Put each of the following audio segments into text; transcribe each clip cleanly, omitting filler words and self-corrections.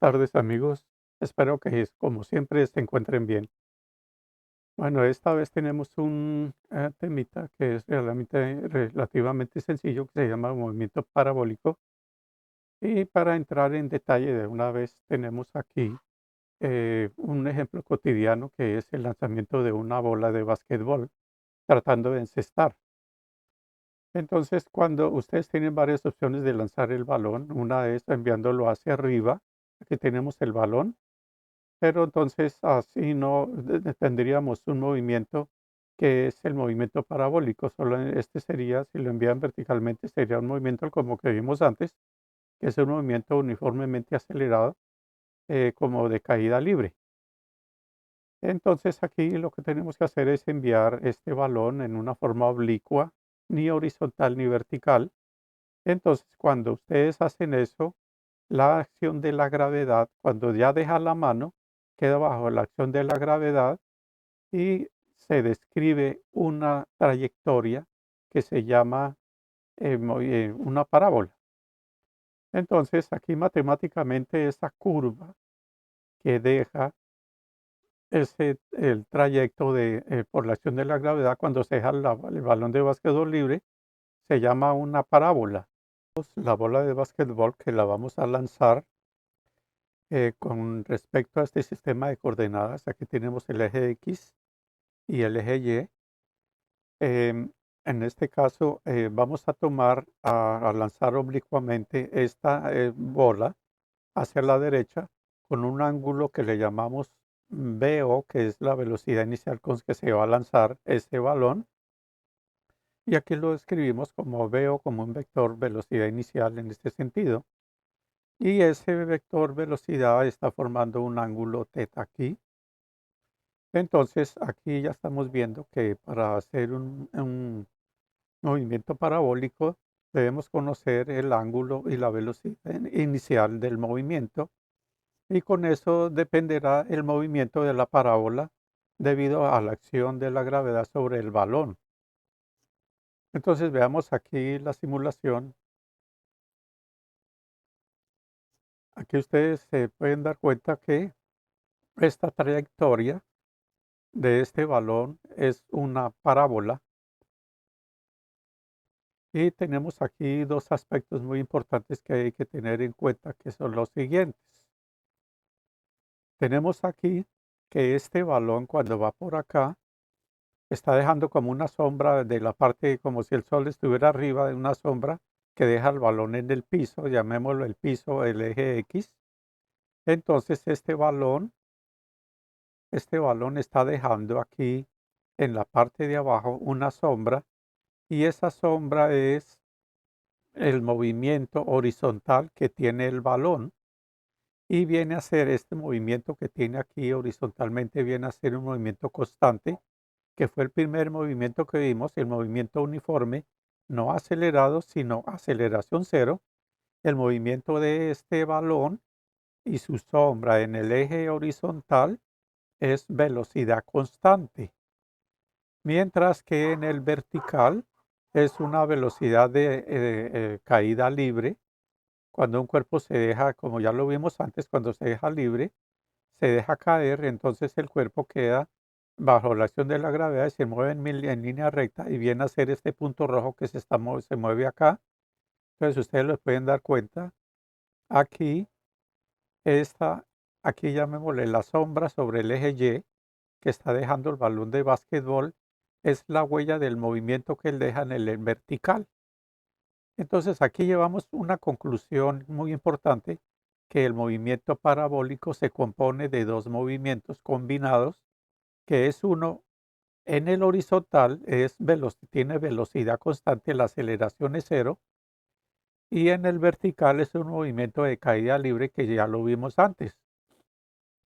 Tardes, amigos. Espero que, como siempre, se encuentren bien. Bueno, esta vez tenemos un temita que es relativamente sencillo, que se llama movimiento parabólico. Y para entrar en detalle de una vez, tenemos aquí un ejemplo cotidiano que es el lanzamiento de una bola de basquetbol tratando de encestar. Entonces, cuando ustedes tienen varias opciones de lanzar el balón, una es enviándolo hacia arriba. Aquí tenemos el balón. Pero entonces así no tendríamos un movimiento que es el movimiento parabólico. Solo este sería, si lo envían verticalmente, sería un movimiento como que vimos antes, que es un movimiento uniformemente acelerado, como de caída libre. Entonces aquí lo que tenemos que hacer es enviar este balón en una forma oblicua, ni horizontal ni vertical. Entonces, cuando ustedes hacen eso, la acción de la gravedad, cuando ya deja la mano, queda bajo la acción de la gravedad y se describe una trayectoria que se llama una parábola. Entonces, aquí matemáticamente esa curva que deja el trayecto por la acción de la gravedad cuando se deja el balón de básquetbol libre se llama una parábola. La bola de básquetbol que la vamos a lanzar con respecto a este sistema de coordenadas. Aquí tenemos el eje X y el eje Y. En este caso, vamos a a lanzar oblicuamente esta bola hacia la derecha con un ángulo que le llamamos BO, que es la velocidad inicial con que se va a lanzar este balón. Y aquí lo escribimos como BO, como un vector velocidad inicial en este sentido. Y ese vector velocidad está formando un ángulo θ aquí. Entonces, aquí ya estamos viendo que para hacer un movimiento parabólico, debemos conocer el ángulo y la velocidad inicial del movimiento, y con eso dependerá el movimiento de la parábola debido a la acción de la gravedad sobre el balón. Entonces veamos aquí la simulación. Aquí ustedes se pueden dar cuenta que esta trayectoria de este balón es una parábola. Y tenemos aquí dos aspectos muy importantes que hay que tener en cuenta, que son los siguientes. Tenemos aquí que este balón, cuando va por acá, está dejando como una sombra de la parte, como si el sol estuviera arriba de una sombra que deja el balón en el piso, llamémoslo el piso, el eje X. Entonces este balón está dejando aquí en la parte de abajo una sombra, y esa sombra es el movimiento horizontal que tiene el balón. Y viene a ser este movimiento que tiene aquí horizontalmente, viene a ser un movimiento constante, que fue el primer movimiento que vimos, el movimiento uniforme, no acelerado, sino aceleración cero. El movimiento de este balón y su sombra en el eje horizontal es velocidad constante, mientras que en el vertical es una velocidad de caída libre. Cuando un cuerpo se deja, como ya lo vimos antes, cuando se deja libre, se deja caer, entonces el cuerpo queda bajo la acción de la gravedad y se mueve en línea recta y viene a ser este punto rojo que se mueve acá. Entonces ustedes lo pueden dar cuenta. Aquí, esta, aquí llamémosle la sombra sobre el eje Y que está dejando el balón de básquetbol, es la huella del movimiento que él deja en el vertical. Entonces aquí llevamos una conclusión muy importante, que el movimiento parabólico se compone de dos movimientos combinados, que es uno en el horizontal, tiene velocidad constante, la aceleración es cero, y en el vertical es un movimiento de caída libre que ya lo vimos antes.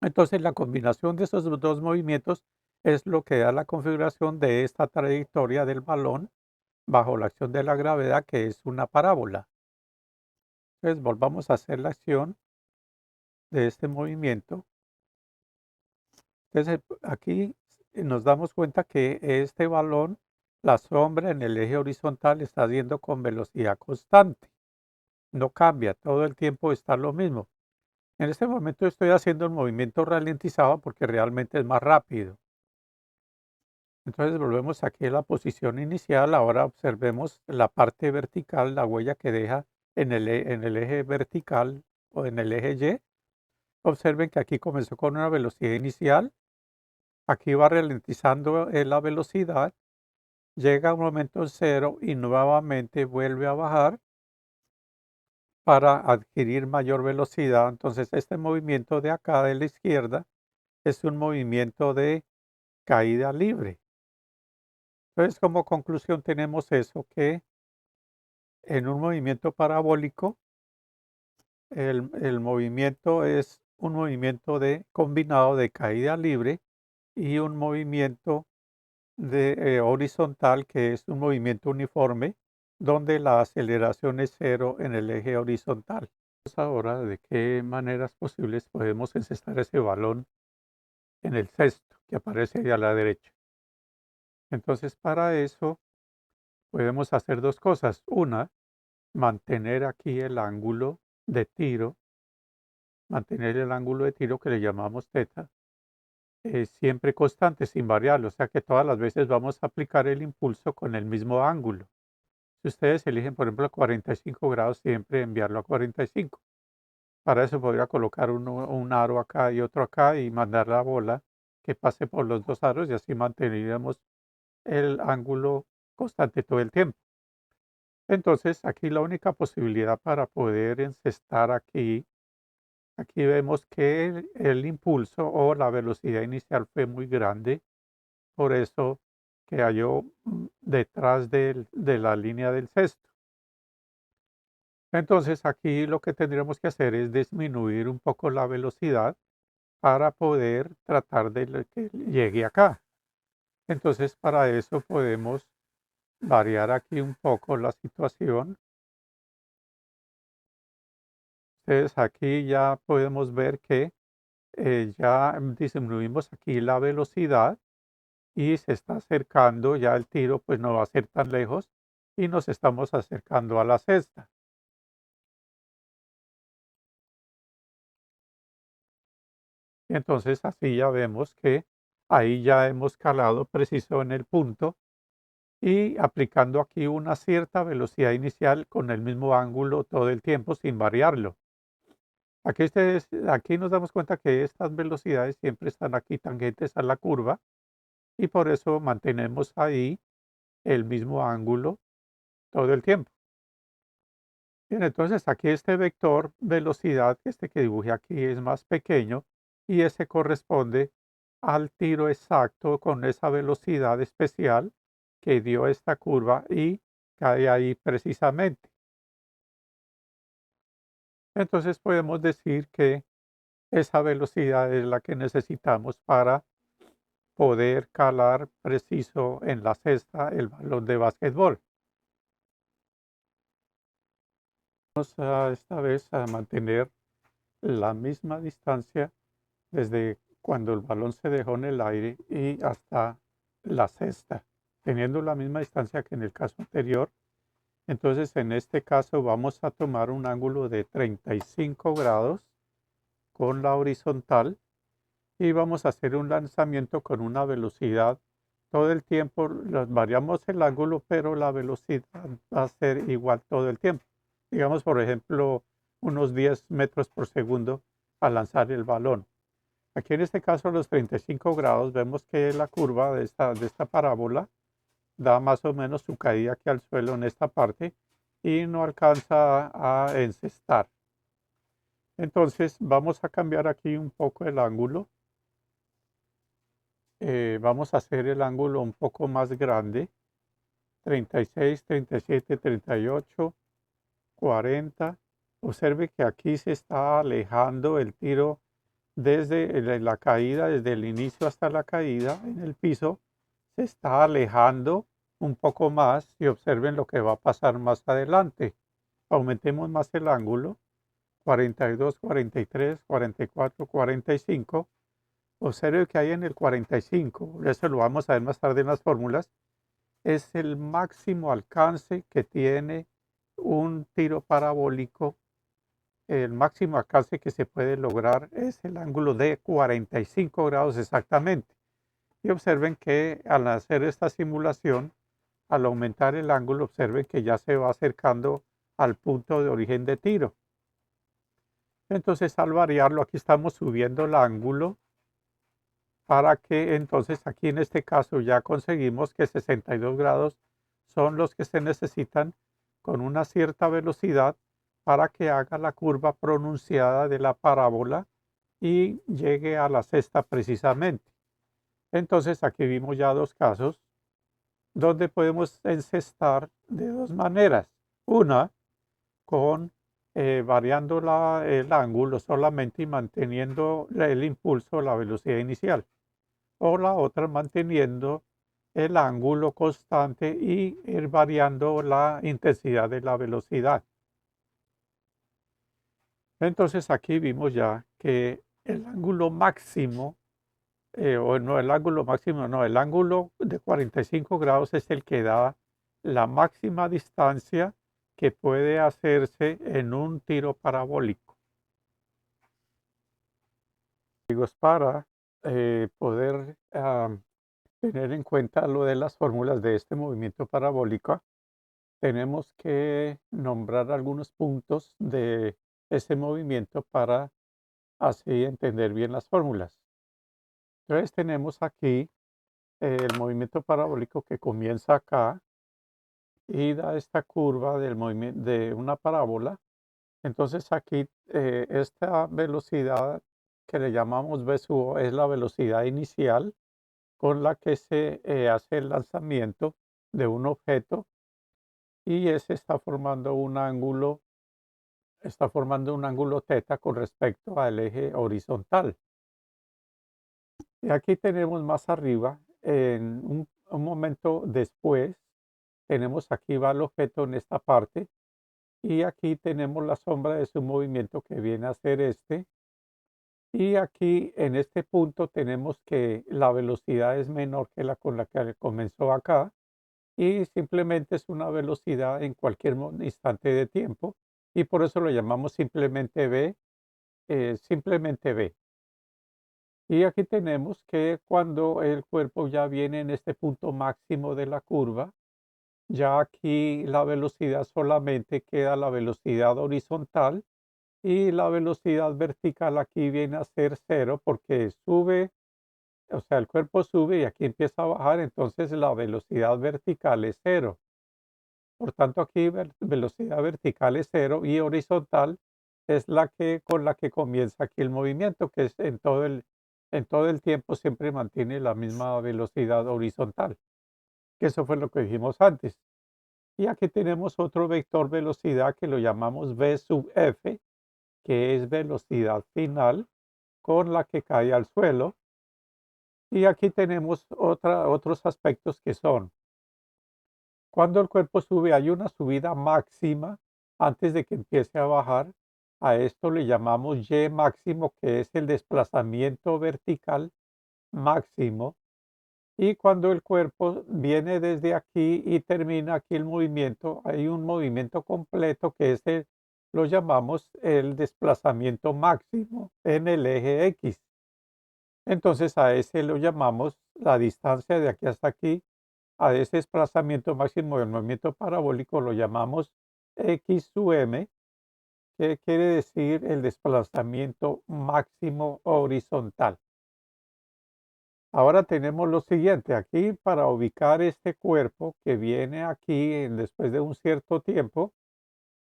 Entonces la combinación de esos dos movimientos es lo que da la configuración de esta trayectoria del balón bajo la acción de la gravedad, que es una parábola. Entonces volvamos a hacer la acción de este movimiento. Entonces aquí nos damos cuenta que este balón, la sombra en el eje horizontal está yendo con velocidad constante. No cambia, todo el tiempo está lo mismo. En este momento estoy haciendo el movimiento ralentizado porque realmente es más rápido. Entonces volvemos aquí a la posición inicial. Ahora observemos la parte vertical, la huella que deja en el eje vertical o en el eje Y. Observen que aquí comenzó con una velocidad inicial. Aquí va ralentizando la velocidad. Llega a un momento cero y nuevamente vuelve a bajar para adquirir mayor velocidad. Entonces este movimiento de acá de la izquierda es un movimiento de caída libre. Entonces, como conclusión tenemos eso, que en un movimiento parabólico, el movimiento es un movimiento de combinado de caída libre y un movimiento de horizontal, que es un movimiento uniforme, donde la aceleración es cero en el eje horizontal. Vamos ahora de qué maneras posibles podemos encestar ese balón en el cesto que aparece ahí a la derecha. Entonces, para eso podemos hacer dos cosas. Una, mantener aquí el ángulo de tiro, mantener el ángulo de tiro que le llamamos teta, siempre constante, sin variarlo, o sea que todas las veces vamos a aplicar el impulso con el mismo ángulo. Si ustedes eligen, por ejemplo, 45 grados, siempre enviarlo a 45. Para eso podría colocar un aro acá y otro acá y mandar la bola que pase por los dos aros y así mantendríamos el ángulo constante todo el tiempo. Entonces, aquí la única posibilidad para poder encestar aquí vemos que el impulso o la velocidad inicial fue muy grande, por eso que halló detrás de la línea del cesto. Entonces, aquí lo que tendríamos que hacer es disminuir un poco la velocidad para poder tratar de que llegue acá. Entonces, para eso podemos variar aquí un poco la situación. Entonces, aquí ya podemos ver que ya disminuimos aquí la velocidad y se está acercando, ya el tiro pues no va a ser tan lejos y nos estamos acercando a la cesta. Entonces así ya vemos que ahí ya hemos calado preciso en el punto y aplicando aquí una cierta velocidad inicial con el mismo ángulo todo el tiempo sin variarlo. Aquí nos damos cuenta que estas velocidades siempre están aquí tangentes a la curva y por eso mantenemos ahí el mismo ángulo todo el tiempo. Bien, entonces aquí este vector velocidad, este que dibujé aquí es más pequeño y ese corresponde al tiro exacto con esa velocidad especial que dio esta curva y cae ahí precisamente. Entonces podemos decir que esa velocidad es la que necesitamos para poder calar preciso en la cesta el balón de básquetbol. Vamos a esta vez a mantener la misma distancia desde cuando el balón se dejó en el aire y hasta la cesta, teniendo la misma distancia que en el caso anterior. Entonces, en este caso vamos a tomar un ángulo de 35 grados con la horizontal y vamos a hacer un lanzamiento con una velocidad. Todo el tiempo variamos el ángulo, pero la velocidad va a ser igual todo el tiempo. Digamos, por ejemplo, unos 10 metros por segundo al lanzar el balón. Aquí en este caso, a los 35 grados, vemos que la curva de esta parábola da más o menos su caída aquí al suelo en esta parte y no alcanza a encestar. Entonces, vamos a cambiar aquí un poco el ángulo. Vamos a hacer el ángulo un poco más grande. 36, 37, 38, 40. Observe que aquí se está alejando el tiro desde la caída, desde el inicio hasta la caída en el piso, se está alejando un poco más y observen lo que va a pasar más adelante. Aumentemos más el ángulo, 42, 43, 44, 45. Observe que hay en el 45, eso lo vamos a ver más tarde en las fórmulas, es el máximo alcance que tiene un tiro parabólico el máximo alcance que se puede lograr es el ángulo de 45 grados exactamente. Y observen que al hacer esta simulación, al aumentar el ángulo, observen que ya se va acercando al punto de origen de tiro. Entonces, al variarlo, aquí estamos subiendo el ángulo para que entonces aquí en este caso ya conseguimos que 62 grados son los que se necesitan con una cierta velocidad para que haga la curva pronunciada de la parábola y llegue a la cesta precisamente. Entonces aquí vimos ya dos casos donde podemos encestar de dos maneras. Una, con variando el ángulo solamente y manteniendo el impulso, la velocidad inicial. O la otra manteniendo el ángulo constante y ir variando la intensidad de la velocidad. Entonces aquí vimos ya que el ángulo máximo, o no el ángulo máximo, no, el ángulo de 45 grados es el que da la máxima distancia que puede hacerse en un tiro parabólico. Digo, para poder tener en cuenta lo de las fórmulas de este movimiento parabólico, tenemos que nombrar algunos puntos de ese movimiento para así entender bien las fórmulas. Entonces tenemos aquí el movimiento parabólico que comienza acá y da esta curva del movimiento de una parábola. Entonces aquí esta velocidad que le llamamos v sub o es la velocidad inicial con la que se hace el lanzamiento de un objeto y ese está formando un ángulo θ con respecto al eje horizontal. Y aquí tenemos más arriba, en un momento después, tenemos aquí va el objeto en esta parte y aquí tenemos la sombra de su movimiento que viene a ser este. Y aquí en este punto tenemos que la velocidad es menor que la con la que comenzó acá y simplemente es una velocidad en cualquier instante de tiempo y por eso lo llamamos simplemente v, simplemente v. Y aquí tenemos que cuando el cuerpo ya viene en este punto máximo de la curva, ya aquí la velocidad solamente queda la velocidad horizontal y la velocidad vertical aquí viene a ser cero porque sube, o sea, el cuerpo sube y aquí empieza a bajar, entonces la velocidad vertical es cero. Por tanto, aquí velocidad vertical es cero y horizontal es la que con la que comienza aquí el movimiento, que es en todo el tiempo siempre mantiene la misma velocidad horizontal, que eso fue lo que dijimos antes. Y aquí tenemos otro vector velocidad que lo llamamos v sub f, que es velocidad final con la que cae al suelo. Y aquí tenemos otros aspectos que son, cuando el cuerpo sube, hay una subida máxima antes de que empiece a bajar. A esto le llamamos Y máximo, que es el desplazamiento vertical máximo. Y cuando el cuerpo viene desde aquí y termina aquí el movimiento, hay un movimiento completo que lo llamamos el desplazamiento máximo en el eje X. Entonces a ese lo llamamos la distancia de aquí hasta aquí, a ese desplazamiento máximo del movimiento parabólico lo llamamos X sub m, que quiere decir el desplazamiento máximo horizontal. Ahora tenemos lo siguiente, aquí para ubicar este cuerpo que viene aquí después de un cierto tiempo,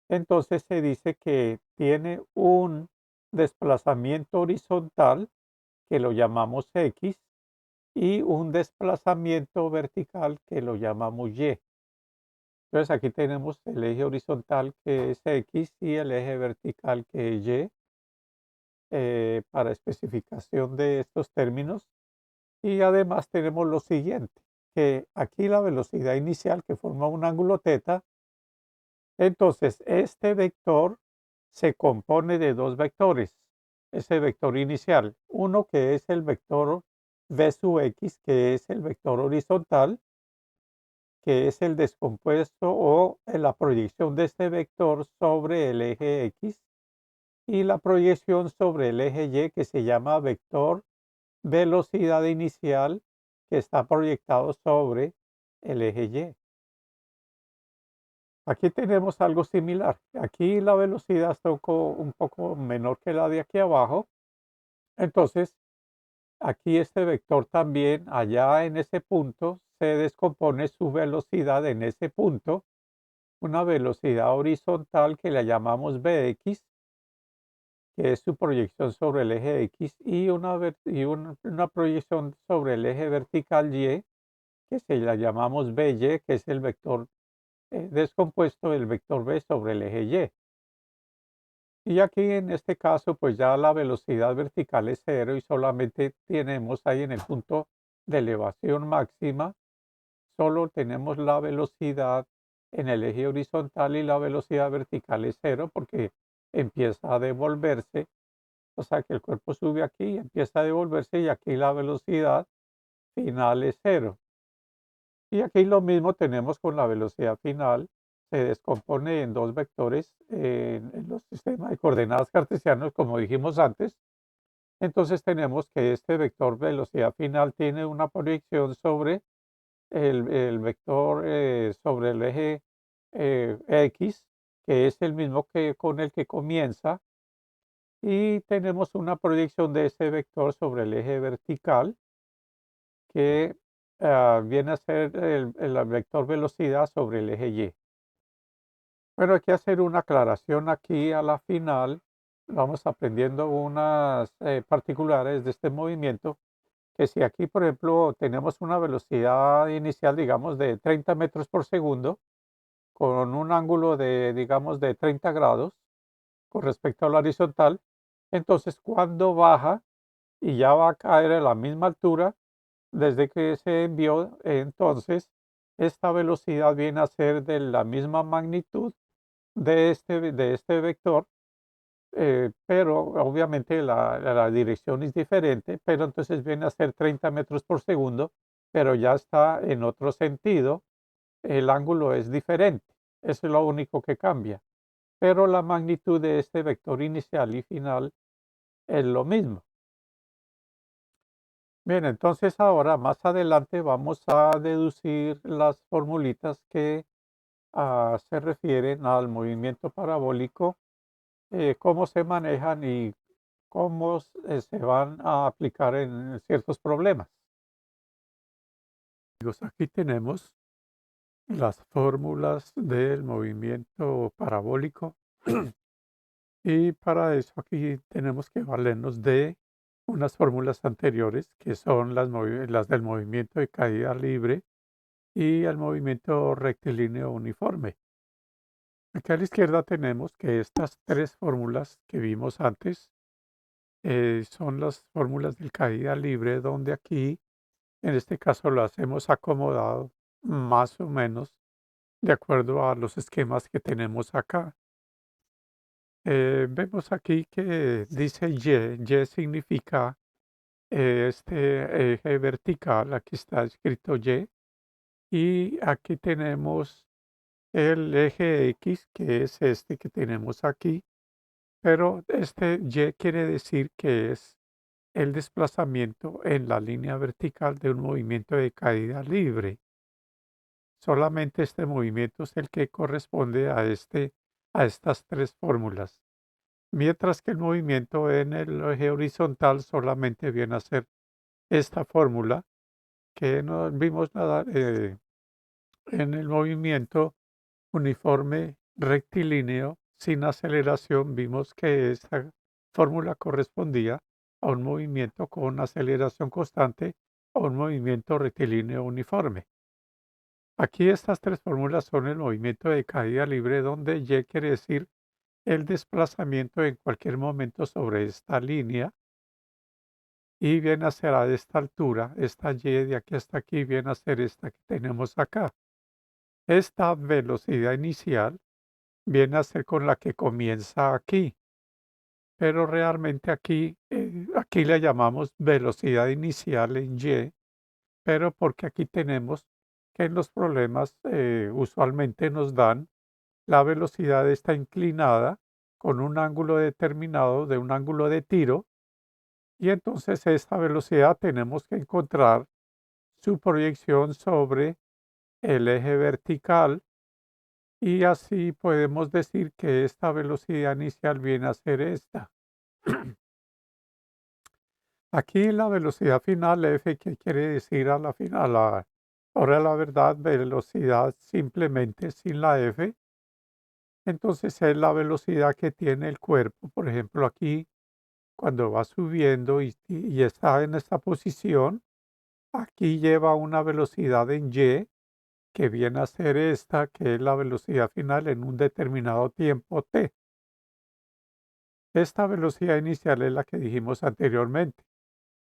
entonces se dice que tiene un desplazamiento horizontal que lo llamamos X y un desplazamiento vertical que lo llamamos Y. Entonces aquí tenemos el eje horizontal que es X y el eje vertical que es Y, para especificación de estos términos. Y además tenemos lo siguiente, que aquí la velocidad inicial que forma un ángulo θ, entonces este vector se compone de dos vectores. Ese vector inicial, uno que es el vector v sub x, que es el vector horizontal, que es el descompuesto o la proyección de este vector sobre el eje X. y la proyección sobre el eje Y que se llama vector velocidad inicial que está proyectado sobre el eje Y. Aquí tenemos algo similar. Aquí la velocidad está un poco menor que la de aquí abajo. Entonces, aquí este vector también, allá en ese punto, se descompone su velocidad en ese punto, una velocidad horizontal que la llamamos Bx, que es su proyección sobre el eje X, y una proyección sobre el eje vertical Y, que se la llamamos By, que es el vector descompuesto del vector B sobre el eje Y. Y aquí en este caso, pues ya la velocidad vertical es cero y solamente tenemos ahí en el punto de elevación máxima, solo tenemos la velocidad en el eje horizontal y la velocidad vertical es cero porque empieza a devolverse, o sea que el cuerpo sube aquí, empieza a devolverse y aquí la velocidad final es cero. Y aquí lo mismo tenemos con la velocidad final, se descompone en dos vectores en los sistemas de coordenadas cartesianos, como dijimos antes. Entonces tenemos que este vector velocidad final tiene una proyección sobre el vector sobre el eje X, que es el mismo que con el que comienza, y tenemos una proyección de ese vector sobre el eje vertical, que viene a ser el vector velocidad sobre el eje Y. Pero hay que hacer una aclaración aquí a la final. Vamos aprendiendo unas particulares de este movimiento, que si aquí, por ejemplo, tenemos una velocidad inicial, digamos, de 30 metros por segundo, con un ángulo de, digamos, de 30 grados con respecto a la horizontal, entonces cuando baja y ya va a caer a la misma altura, desde que se envió, entonces esta velocidad viene a ser de la misma magnitud de este vector, pero obviamente la dirección es diferente, pero entonces viene a ser 30 metros por segundo, pero ya está en otro sentido, el ángulo es diferente, eso es lo único que cambia, pero la magnitud de este vector inicial y final es lo mismo. Bien, entonces ahora más adelante vamos a deducir las formulitas que se refieren al movimiento parabólico, cómo se manejan y cómo se van a aplicar en ciertos problemas. Amigos, aquí tenemos las fórmulas del movimiento parabólico y para eso aquí tenemos que valernos de unas fórmulas anteriores que son las del movimiento de caída libre y el movimiento rectilíneo uniforme. Aquí a la izquierda tenemos que estas tres fórmulas que vimos antes son las fórmulas del caída libre, donde aquí, en este caso, las hemos acomodado más o menos de acuerdo a los esquemas que tenemos acá. Vemos aquí que dice Y, Y significa este eje vertical, aquí está escrito y aquí tenemos el eje X, que es este que tenemos aquí, pero este Y quiere decir que es el desplazamiento en la línea vertical de un movimiento de caída libre. Solamente este movimiento es el que corresponde a estas tres fórmulas, mientras que el movimiento en el eje horizontal solamente viene a ser esta fórmula que nos vimos nadar en el movimiento uniforme rectilíneo sin aceleración. Vimos que esta fórmula correspondía a un movimiento con aceleración constante o un movimiento rectilíneo uniforme. Aquí estas tres fórmulas son el movimiento de caída libre, donde Y quiere decir el desplazamiento en cualquier momento sobre esta línea y viene a ser a esta altura, esta Y de aquí hasta aquí viene a ser esta que tenemos acá. Esta velocidad inicial viene a ser con la que comienza aquí, pero realmente aquí le llamamos velocidad inicial en Y, pero porque aquí tenemos que en los problemas usualmente nos dan la velocidad está inclinada con un ángulo determinado de un ángulo de tiro, y entonces esta velocidad tenemos que encontrar su proyección sobre el eje vertical, y así podemos decir que esta velocidad inicial viene a ser esta. Aquí la velocidad final F, ¿qué quiere decir a la final? Ahora la verdad, velocidad simplemente sin la F, entonces es la velocidad que tiene el cuerpo. Por ejemplo, aquí cuando va subiendo y está en esta posición, aquí lleva una velocidad en Y que viene a ser esta, que es la velocidad final en un determinado tiempo t. Esta velocidad inicial es la que dijimos anteriormente.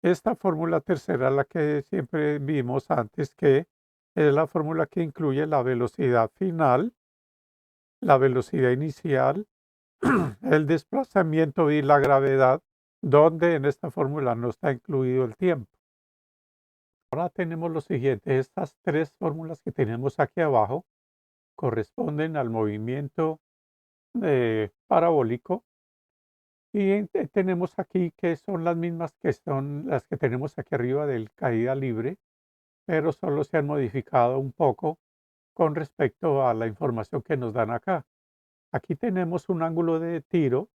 Esta fórmula tercera, la que siempre vimos antes, que es la fórmula que incluye la velocidad final, la velocidad inicial, el desplazamiento y la gravedad, donde en esta fórmula no está incluido el tiempo. Ahora tenemos lo siguiente: estas tres fórmulas que tenemos aquí abajo corresponden al movimiento parabólico, y tenemos aquí que son las mismas que son las que tenemos aquí arriba del caída libre, pero solo se han modificado un poco con respecto a la información que nos dan acá. Aquí tenemos un ángulo de tiro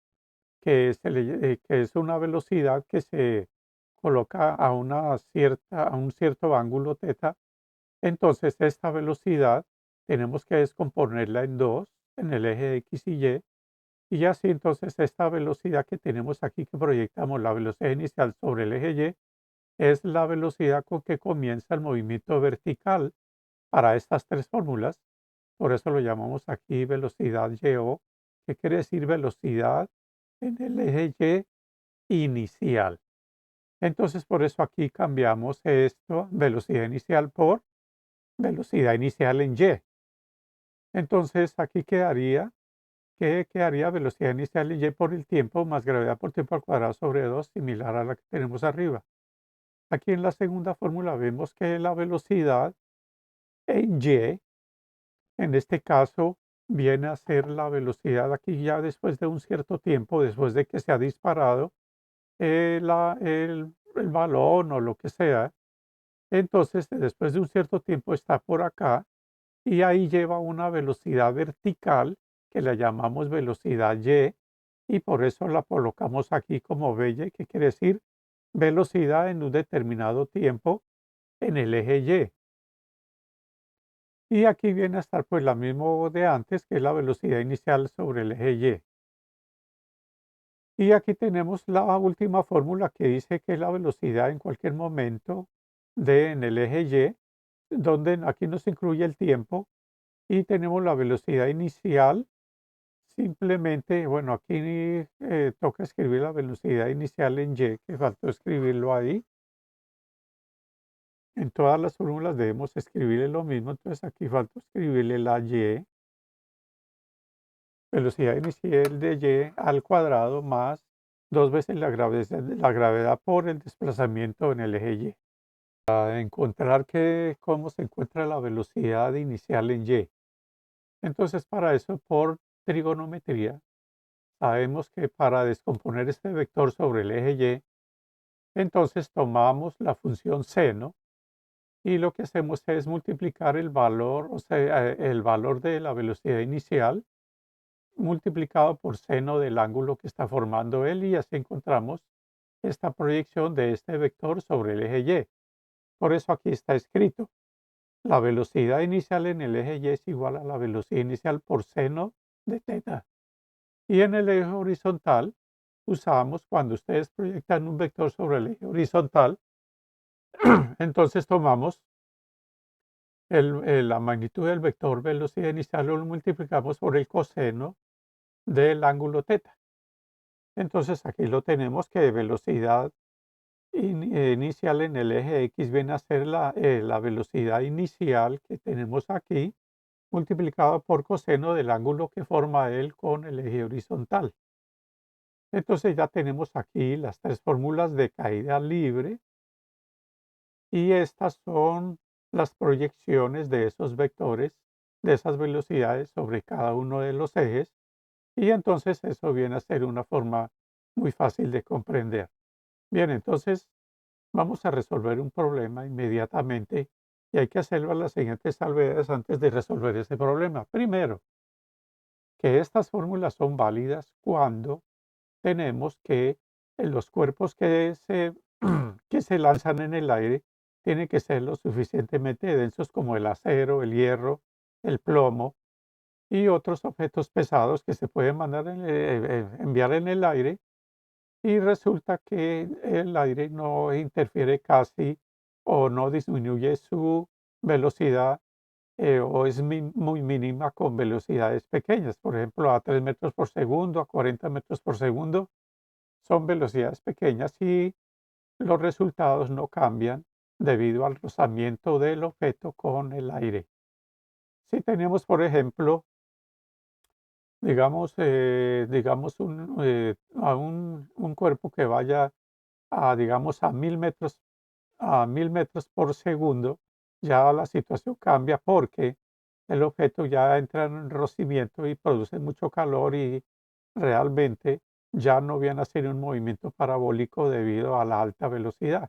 que es una velocidad que se coloca a a un cierto ángulo teta. Entonces, esta velocidad tenemos que descomponerla en dos, en el eje X y así entonces esta velocidad que tenemos aquí, que proyectamos la velocidad inicial sobre el eje Y, es la velocidad con que comienza el movimiento vertical para estas tres fórmulas. Por eso lo llamamos aquí velocidad YO, que quiere decir velocidad en el eje Y inicial. Entonces, por eso aquí cambiamos esto, velocidad inicial, por velocidad inicial en Y. Entonces, aquí quedaría, que quedaría velocidad inicial en Y por el tiempo más gravedad por tiempo al cuadrado sobre 2, similar a la que tenemos arriba. Aquí en la segunda fórmula vemos que la velocidad en Y, en este caso, viene a ser la velocidad aquí ya después de un cierto tiempo, después de que se ha disparado el balón o lo que sea. Entonces, después de un cierto tiempo está por acá y ahí lleva una velocidad vertical que la llamamos velocidad y por eso la colocamos aquí como VY, que quiere decir velocidad en un determinado tiempo en el eje Y. Y aquí viene a estar pues la misma de antes, que es la velocidad inicial sobre el eje Y. Y aquí tenemos la última fórmula que dice que es la velocidad en cualquier momento en el eje Y, donde aquí nos incluye el tiempo y tenemos la velocidad inicial. Simplemente, bueno, aquí toca escribir la velocidad inicial en Y, que faltó escribirlo ahí. En todas las fórmulas debemos escribirle lo mismo, entonces aquí falta escribirle la Y, velocidad inicial de Y al cuadrado más dos veces la gravedad por el desplazamiento en el eje Y. Para encontrar cómo se encuentra la velocidad inicial en Y. Entonces, para eso, por trigonometría, sabemos que para descomponer este vector sobre el eje Y, entonces tomamos la función seno y lo que hacemos es multiplicar el valor, o sea, el valor de la velocidad inicial multiplicado por seno del ángulo que está formando él, y así encontramos esta proyección de este vector sobre el eje Y. Por eso aquí está escrito: la velocidad inicial en el eje Y es igual a la velocidad inicial por seno de teta. Y en el eje horizontal usamos, cuando ustedes proyectan un vector sobre el eje horizontal, entonces tomamos la magnitud del vector velocidad inicial, lo multiplicamos por el coseno del ángulo teta. Entonces aquí lo tenemos, que velocidad inicial en el eje X viene a ser la velocidad inicial que tenemos aquí, multiplicado por coseno del ángulo que forma él con el eje horizontal. Entonces ya tenemos aquí las tres fórmulas de caída libre, y estas son las proyecciones de esos vectores, de esas velocidades sobre cada uno de los ejes, Y entonces eso viene a ser una forma muy fácil de comprender. Bien, entonces vamos a resolver un problema inmediatamente y hay que hacerlo a las siguientes salvedades antes de resolver ese problema. Primero, que estas fórmulas son válidas cuando tenemos que los cuerpos que se lanzan en el aire tienen que ser lo suficientemente densos como el acero, el hierro, el plomo y otros objetos pesados que se pueden enviar en el aire, y resulta que el aire no interfiere casi o no disminuye su velocidad, o es muy mínima con velocidades pequeñas. Por ejemplo, a 3 metros por segundo, a 40 metros por segundo, son velocidades pequeñas y los resultados no cambian debido al rozamiento del objeto con el aire. Si tenemos, por ejemplo, digamos un cuerpo que vaya a, digamos, a 1000 metros por segundo, ya la situación cambia porque el objeto ya entra en enrosamiento y produce mucho calor y realmente ya no viene a ser un movimiento parabólico debido a la alta velocidad.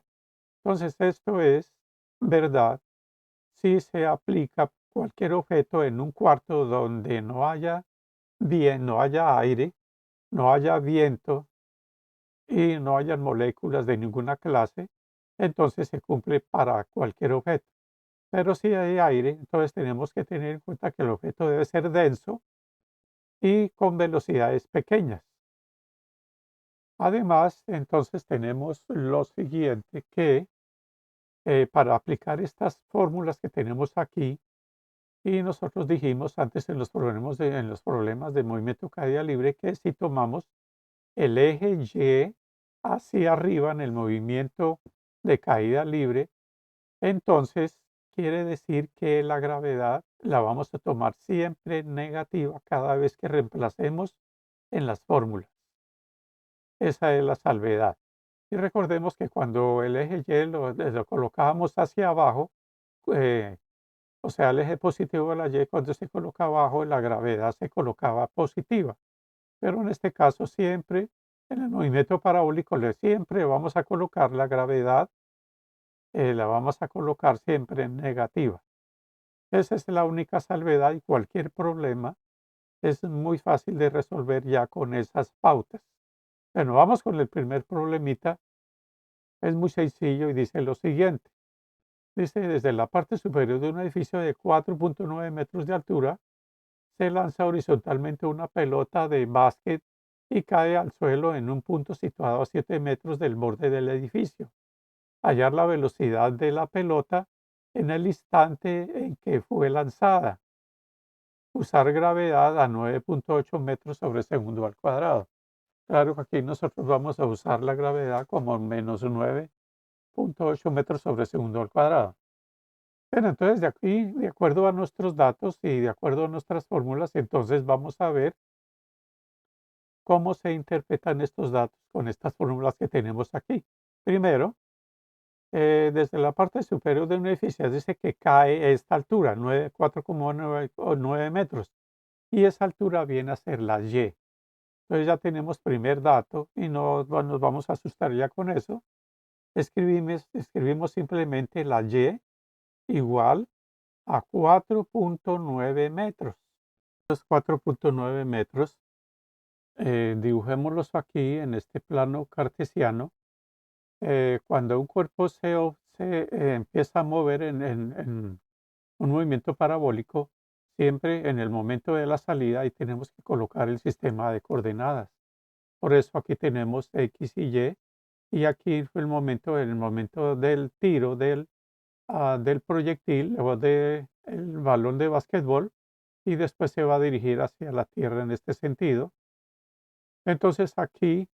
Entonces, esto es verdad si se aplica cualquier objeto en un cuarto donde no haya aire, no haya viento y no hayan moléculas de ninguna clase, entonces se cumple para cualquier objeto. Pero si hay aire, entonces tenemos que tener en cuenta que el objeto debe ser denso y con velocidades pequeñas. Además, entonces tenemos lo siguiente, que para aplicar estas fórmulas que tenemos aquí, y nosotros dijimos antes en en los problemas de movimiento caída libre, que si tomamos el eje Y hacia arriba en el movimiento de caída libre, entonces quiere decir que la gravedad la vamos a tomar siempre negativa cada vez que reemplacemos en las fórmulas. Esa es la salvedad. Y recordemos que cuando el eje Y lo colocábamos hacia abajo, eh, o sea, el eje positivo de la Y, cuando se coloca abajo, la gravedad se colocaba positiva. Pero en este caso siempre, en el movimiento parabólico, siempre vamos a colocar la gravedad, la vamos a colocar siempre en negativa. Esa es la única salvedad y cualquier problema es muy fácil de resolver ya con esas pautas. Bueno, vamos con el primer problemita. Es muy sencillo y dice lo siguiente. Dice, desde la parte superior de un edificio de 4.9 metros de altura, se lanza horizontalmente una pelota de básquet y cae al suelo en un punto situado a 7 metros del borde del edificio. Hallar la velocidad de la pelota en el instante en que fue lanzada. Usar gravedad a 9.8 metros sobre segundo al cuadrado. Claro que aquí nosotros vamos a usar la gravedad como menos 9.8 metros sobre segundo al cuadrado. Bueno, entonces de aquí, de acuerdo a nuestros datos y de acuerdo a nuestras fórmulas, entonces vamos a ver cómo se interpretan estos datos con estas fórmulas que tenemos aquí. Primero, desde la parte superior de un edificio dice que cae a esta altura, 4,9 metros, y esa altura viene a ser la Y. Entonces ya tenemos primer dato y no nos vamos a asustar ya con eso. Escribimos simplemente la Y igual a 4.9 metros. Los 4.9 metros, dibujémoslos aquí en este plano cartesiano. Cuando un cuerpo empieza a mover en un movimiento parabólico, siempre en el momento de la salida ahí tenemos que colocar el sistema de coordenadas. Por eso aquí tenemos X y aquí fue el momento del tiro del proyectil o del balón de básquetbol, y después se va a dirigir hacia la Tierra en este sentido. Entonces aquí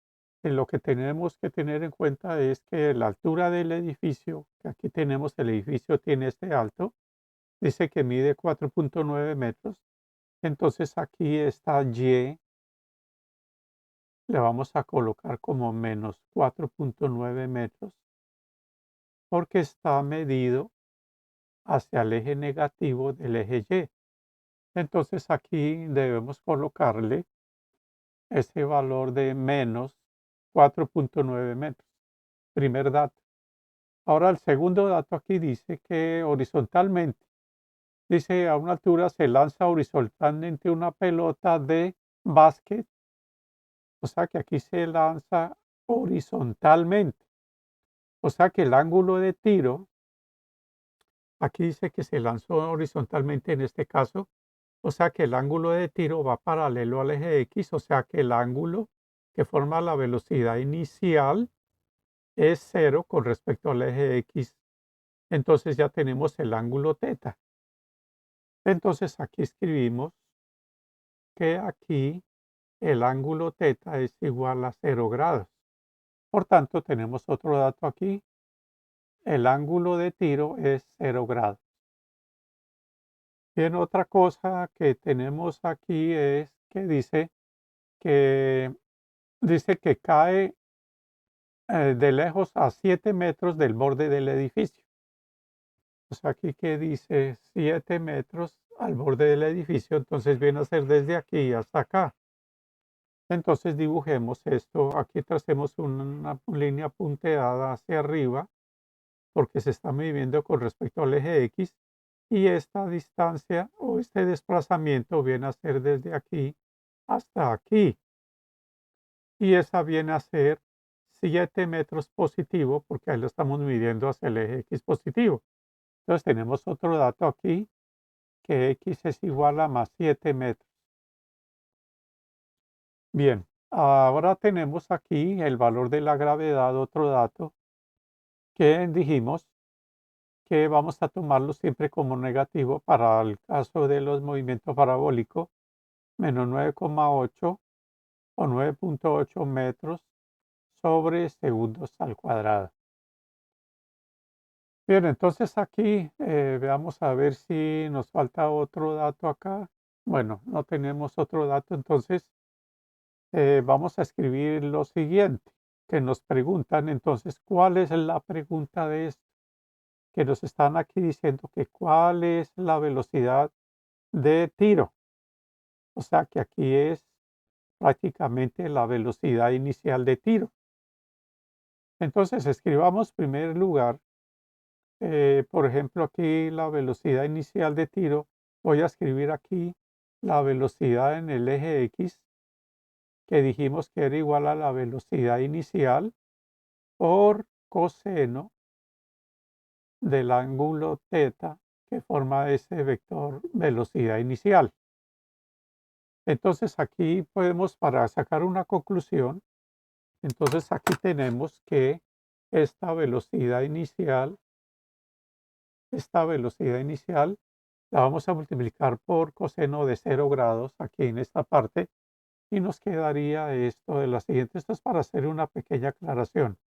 lo que tenemos que tener en cuenta es que la altura del edificio, que aquí tenemos, el edificio tiene este alto, dice que mide 4.9 metros. Entonces aquí esta Y le vamos a colocar como menos 4.9 metros porque está medido hacia el eje negativo del eje Y. Entonces aquí debemos colocarle ese valor de menos 4.9 metros. Primer dato. Ahora el segundo dato aquí dice que horizontalmente, dice a una altura se lanza horizontalmente una pelota de básquet, o sea que aquí se lanza horizontalmente, o sea que el ángulo de tiro, aquí dice que se lanzó horizontalmente en este caso, o sea que el ángulo de tiro va paralelo al eje X, o sea que el ángulo que forma la velocidad inicial es cero con respecto al eje X. Entonces ya tenemos el ángulo teta. Entonces aquí escribimos que aquí el ángulo teta es igual a 0 grados. Por tanto, tenemos otro dato aquí. El ángulo de tiro es 0 grados. Bien, otra cosa que tenemos aquí es que que, dice que cae de lejos a 7 metros del borde del edificio. Pues aquí que dice 7 metros al borde del edificio, entonces viene a ser desde aquí hasta acá. Entonces dibujemos esto, aquí tracemos una línea punteada hacia arriba porque se está midiendo con respecto al eje X y esta distancia o este desplazamiento viene a ser desde aquí hasta aquí y esa viene a ser 7 metros positivo porque ahí lo estamos midiendo hacia el eje X positivo. Entonces tenemos otro dato aquí que X es igual a más 7 metros. Bien, ahora tenemos aquí el valor de la gravedad, otro dato que dijimos que vamos a tomarlo siempre como negativo para el caso de los movimientos parabólicos, menos 9,8 o 9.8 metros sobre segundos al cuadrado. Bien, entonces aquí veamos a ver si nos falta otro dato acá. Bueno, no tenemos otro dato, entonces vamos a escribir lo siguiente, que nos preguntan entonces, ¿cuál es la pregunta de esto? Que nos están aquí diciendo que cuál es la velocidad de tiro. O sea que aquí es prácticamente la velocidad inicial de tiro. Entonces escribamos en primer lugar, por ejemplo, aquí la velocidad inicial de tiro. Voy a escribir aquí la velocidad en el eje X, que dijimos que era igual a la velocidad inicial por coseno del ángulo teta que forma ese vector velocidad inicial. Entonces aquí podemos, para sacar una conclusión, entonces aquí tenemos que esta velocidad inicial, la vamos a multiplicar por coseno de 0 grados aquí en esta parte y nos quedaría esto de la siguiente. Esto es para hacer una pequeña aclaración.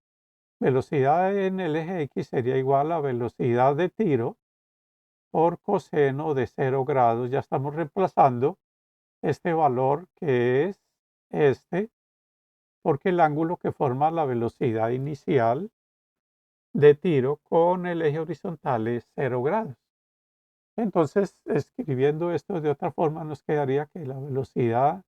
Velocidad en el eje X sería igual a velocidad de tiro por coseno de 0 grados. Ya estamos reemplazando este valor que es este, porque el ángulo que forma la velocidad inicial de tiro con el eje horizontal es 0 grados. Entonces, escribiendo esto de otra forma, nos quedaría que la velocidad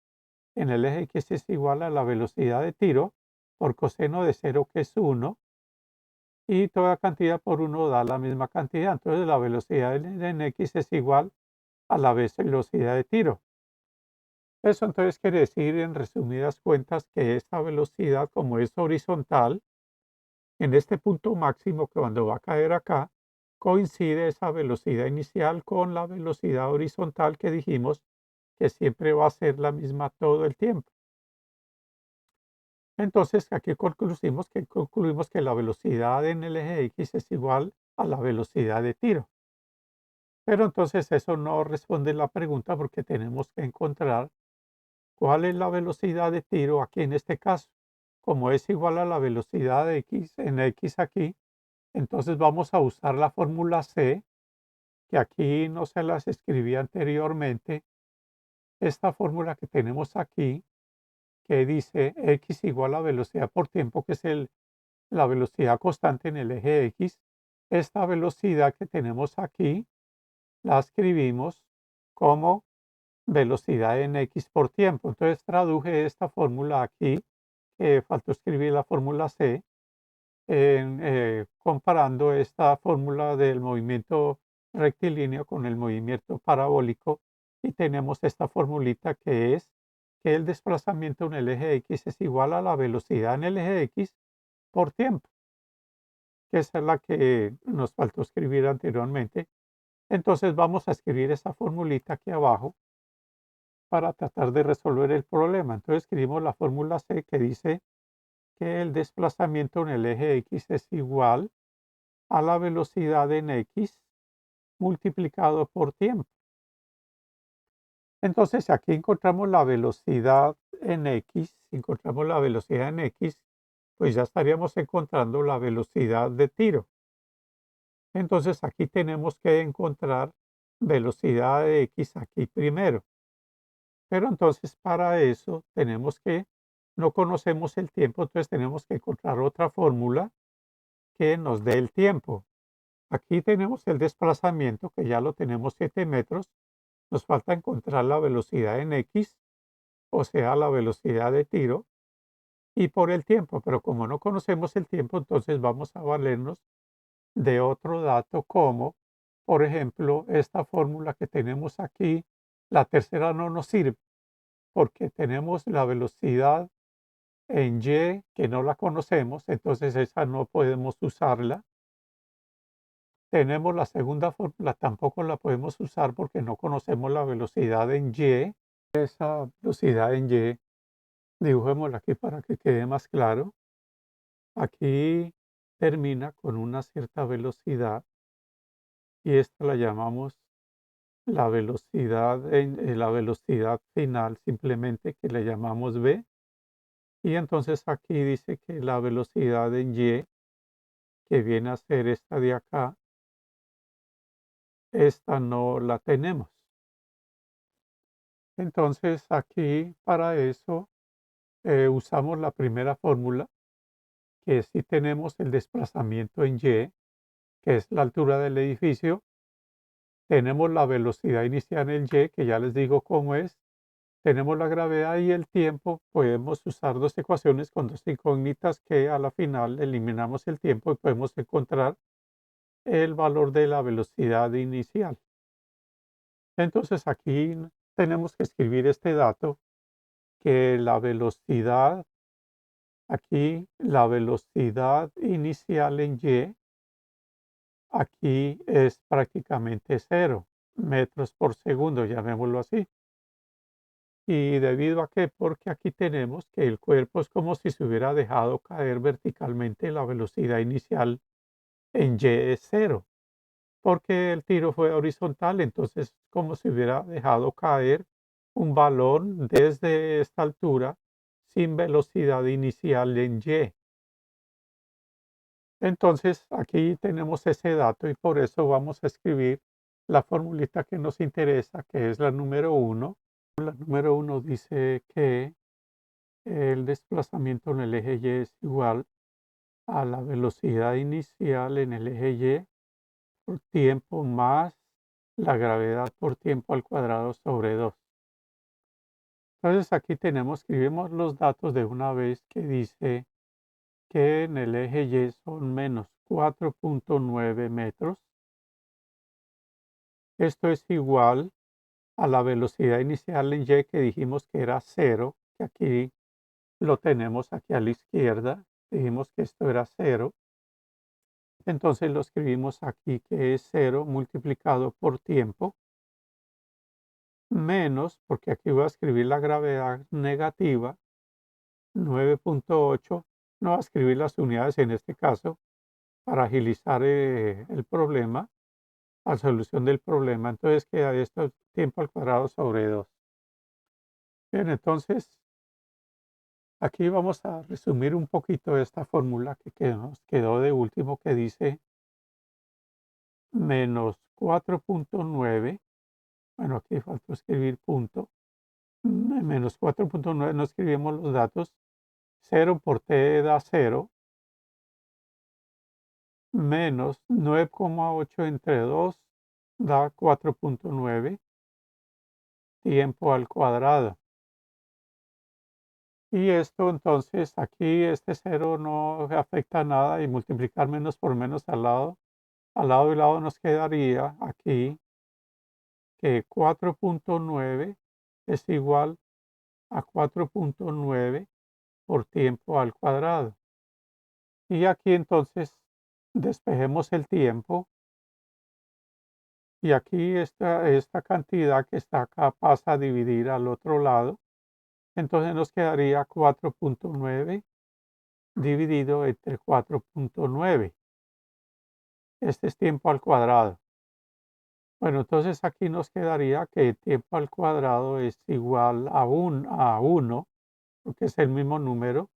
en el eje X es igual a la velocidad de tiro por coseno de 0, que es 1, y toda cantidad por 1 da la misma cantidad. Entonces, la velocidad en X es igual a la velocidad de tiro. Eso entonces quiere decir, en resumidas cuentas, que esta velocidad, como es horizontal, en este punto máximo que cuando va a caer acá, coincide esa velocidad inicial con la velocidad horizontal que dijimos que siempre va a ser la misma todo el tiempo. Entonces aquí concluimos que la velocidad en el eje X es igual a la velocidad de tiro. Pero entonces eso no responde la pregunta porque tenemos que encontrar cuál es la velocidad de tiro aquí en este caso. Como es igual a la velocidad de X en X aquí, entonces vamos a usar la fórmula C, que aquí no se las escribí anteriormente. Esta fórmula que tenemos aquí, que dice X igual a velocidad por tiempo, que es la velocidad constante en el eje X. Esta velocidad que tenemos aquí la escribimos como velocidad en X por tiempo. Entonces traduje esta fórmula aquí, que faltó escribir la fórmula C, comparando esta fórmula del movimiento rectilíneo con el movimiento parabólico, y tenemos esta formulita que es que el desplazamiento en el eje X es igual a la velocidad en el eje X por tiempo, que esa es la que nos faltó escribir anteriormente. Entonces vamos a escribir esa formulita aquí abajo para tratar de resolver el problema. Entonces escribimos la fórmula C, que dice que el desplazamiento en el eje X es igual a la velocidad en X multiplicado por tiempo. Entonces aquí encontramos la velocidad en X. Si encontramos la velocidad en X, pues ya estaríamos encontrando la velocidad de tiro. Entonces aquí tenemos que encontrar velocidad de X aquí primero. Pero entonces para eso tenemos que, no conocemos el tiempo, entonces tenemos que encontrar otra fórmula que nos dé el tiempo. Aquí tenemos el desplazamiento, que ya lo tenemos 7 metros. Nos falta encontrar la velocidad en X, o sea, la velocidad de tiro, y por el tiempo. Pero como no conocemos el tiempo, entonces vamos a valernos de otro dato como, por ejemplo, esta fórmula que tenemos aquí. La tercera no nos sirve porque tenemos la velocidad en Y que no la conocemos, entonces esa no podemos usarla. Tenemos la segunda fórmula, tampoco la podemos usar porque no conocemos la velocidad en Y. Esa velocidad en Y, dibujémosla aquí para que quede más claro. Aquí termina con una cierta velocidad y esta la llamamos la velocidad la velocidad final, simplemente, que le llamamos V. Y entonces aquí dice que la velocidad en Y, que viene a ser esta de acá, esta no la tenemos. Entonces aquí para eso usamos la primera fórmula, que si tenemos el desplazamiento en Y, que es la altura del edificio, tenemos la velocidad inicial en Y, que ya les digo cómo es, tenemos la gravedad y el tiempo. Podemos usar dos ecuaciones con dos incógnitas que a la final eliminamos el tiempo y podemos encontrar el valor de la velocidad inicial. Entonces aquí tenemos que escribir este dato, que la velocidad, aquí la velocidad inicial en Y, aquí es prácticamente 0 metros por segundo, llamémoslo así. ¿Y debido a qué? Porque aquí tenemos que el cuerpo es como si se hubiera dejado caer verticalmente. La velocidad inicial en Y es 0, porque el tiro fue horizontal, entonces como si hubiera dejado caer un balón desde esta altura sin velocidad inicial en Y. Entonces aquí tenemos ese dato y por eso vamos a escribir la formulita que nos interesa, que es la número 1. La número 1 dice que el desplazamiento en el eje Y es igual a la velocidad inicial en el eje Y por tiempo más la gravedad por tiempo al cuadrado sobre 2. Entonces aquí escribimos los datos de una vez, que dice que en el eje Y son menos 4.9 metros. Esto es igual a la velocidad inicial en Y, que dijimos que era 0, que aquí lo tenemos aquí a la izquierda. Dijimos que esto era 0. Entonces lo escribimos aquí, que es 0 multiplicado por tiempo, menos, porque aquí voy a escribir la gravedad negativa, 9.8. No voy a escribir las unidades en este caso para agilizar el problema, la solución del problema. Entonces queda esto tiempo al cuadrado sobre 2. Bien, entonces aquí vamos a resumir un poquito esta fórmula que nos quedó de último, que dice menos 4.9. Bueno, aquí faltó escribir punto. Menos 4.9, no escribimos los datos. 0 por t da 0, menos 9,8 entre 2 da 4.9. tiempo al cuadrado. Y esto entonces aquí este cero no afecta nada y multiplicar menos por menos al lado y lado nos quedaría aquí que 4.9 es igual a 4.9 por tiempo al cuadrado. Y aquí entonces despejemos el tiempo y aquí esta cantidad que está acá pasa a dividir al otro lado. Entonces nos quedaría 4.9 dividido entre 4.9. Este es tiempo al cuadrado. Bueno, entonces aquí nos quedaría que tiempo al cuadrado es igual a 1, porque es el mismo número.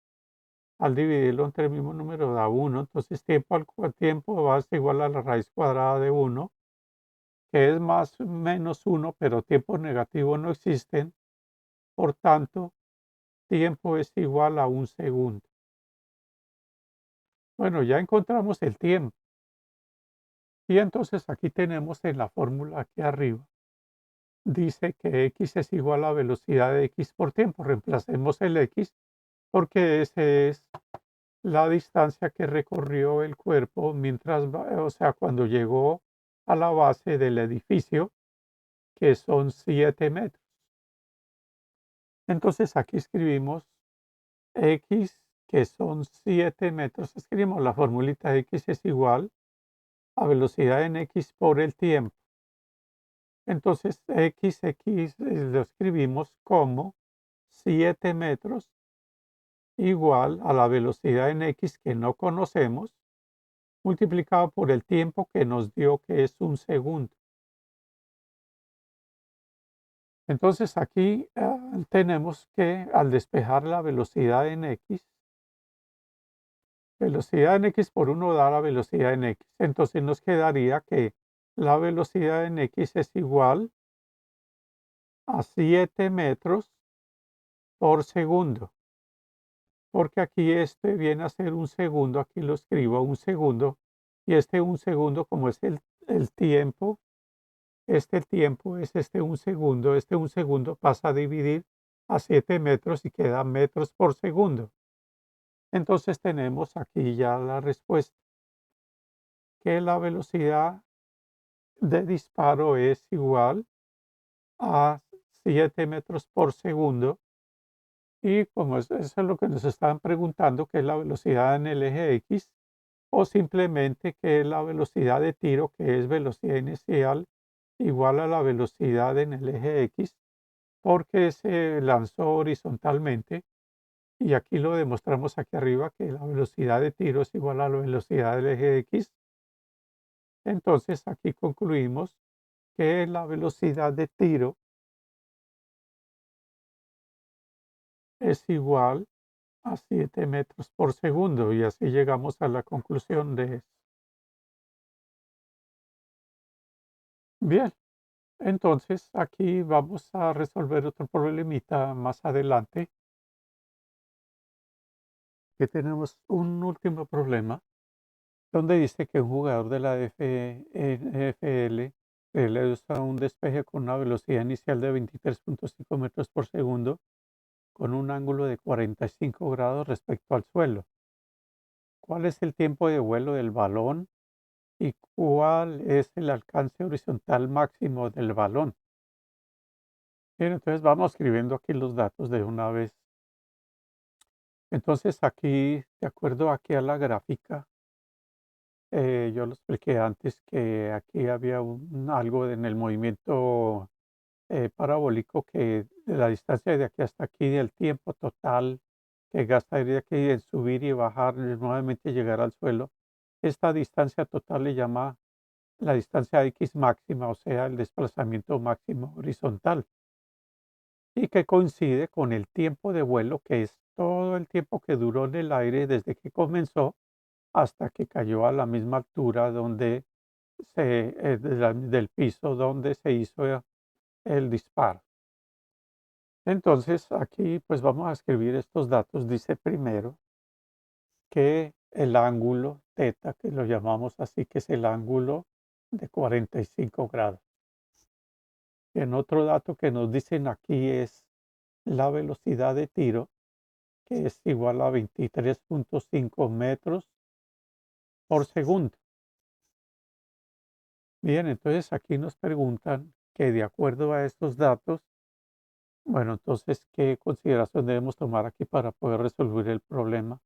Al dividirlo entre el mismo número da 1. Entonces tiempo va a ser igual a la raíz cuadrada de 1, que es más o menos 1, pero tiempos negativos no existen. Por tanto, tiempo es igual a 1 segundo. Bueno, ya encontramos el tiempo. Y entonces aquí tenemos en la fórmula aquí arriba, dice que x es igual a velocidad de x por tiempo. Reemplacemos el x porque esa es la distancia que recorrió el cuerpo mientras o sea, cuando llegó a la base del edificio, que son 7 metros. Entonces aquí escribimos x, que son 7 metros. Escribimos la formulita x es igual a velocidad en x por el tiempo. Entonces x lo escribimos como 7 metros igual a la velocidad en x que no conocemos, multiplicado por el tiempo que nos dio, que es 1 segundo. Entonces aquí tenemos que al despejar la velocidad en x, velocidad en x por 1 da la velocidad en x. Entonces nos quedaría que la velocidad en x es igual a 7 metros por segundo. Porque aquí este viene a ser 1 segundo, aquí lo escribo 1 segundo, y este 1 segundo, como es el tiempo, este tiempo es este 1 segundo, este 1 segundo pasa a dividir a 7 metros y queda metros por segundo. Entonces tenemos aquí ya la respuesta, que la velocidad de disparo es igual a 7 metros por segundo. Y como eso es lo que nos estaban preguntando, que es la velocidad en el eje X, o simplemente que es la velocidad de tiro, que es velocidad inicial igual a la velocidad en el eje X, porque se lanzó horizontalmente. Y aquí lo demostramos aquí arriba, que la velocidad de tiro es igual a la velocidad del eje X. Entonces aquí concluimos que la velocidad de tiro es igual a 7 metros por segundo y así llegamos a la conclusión de eso. Bien, entonces aquí vamos a resolver otro problemita más adelante, que tenemos un último problema donde dice que un jugador de la NFL realiza un despeje con una velocidad inicial de 23.5 metros por segundo con un ángulo de 45 grados respecto al suelo. ¿Cuál es el tiempo de vuelo del balón y cuál es el alcance horizontal máximo del balón? Bien, entonces vamos escribiendo aquí los datos de una vez. Entonces aquí, de acuerdo aquí a la gráfica, yo lo expliqué antes que aquí había algo en el movimiento parabólico, que de la distancia de aquí hasta aquí, del tiempo total que gastaría aquí en subir y bajar y nuevamente llegar al suelo, esta distancia total le llama la distancia X máxima, o sea, el desplazamiento máximo horizontal, y que coincide con el tiempo de vuelo, que es todo el tiempo que duró en el aire desde que comenzó hasta que cayó a la misma altura donde del piso donde se hizo el disparo. Entonces, aquí pues vamos a escribir estos datos. Dice primero que el ángulo teta, que lo llamamos así, que es el ángulo de 45 grados. En otro dato que nos dicen aquí es la velocidad de tiro, que es igual a 23.5 metros por segundo. Bien, entonces aquí nos preguntan que de acuerdo a estos datos, bueno, entonces, ¿qué consideración debemos tomar aquí para poder resolver el problema?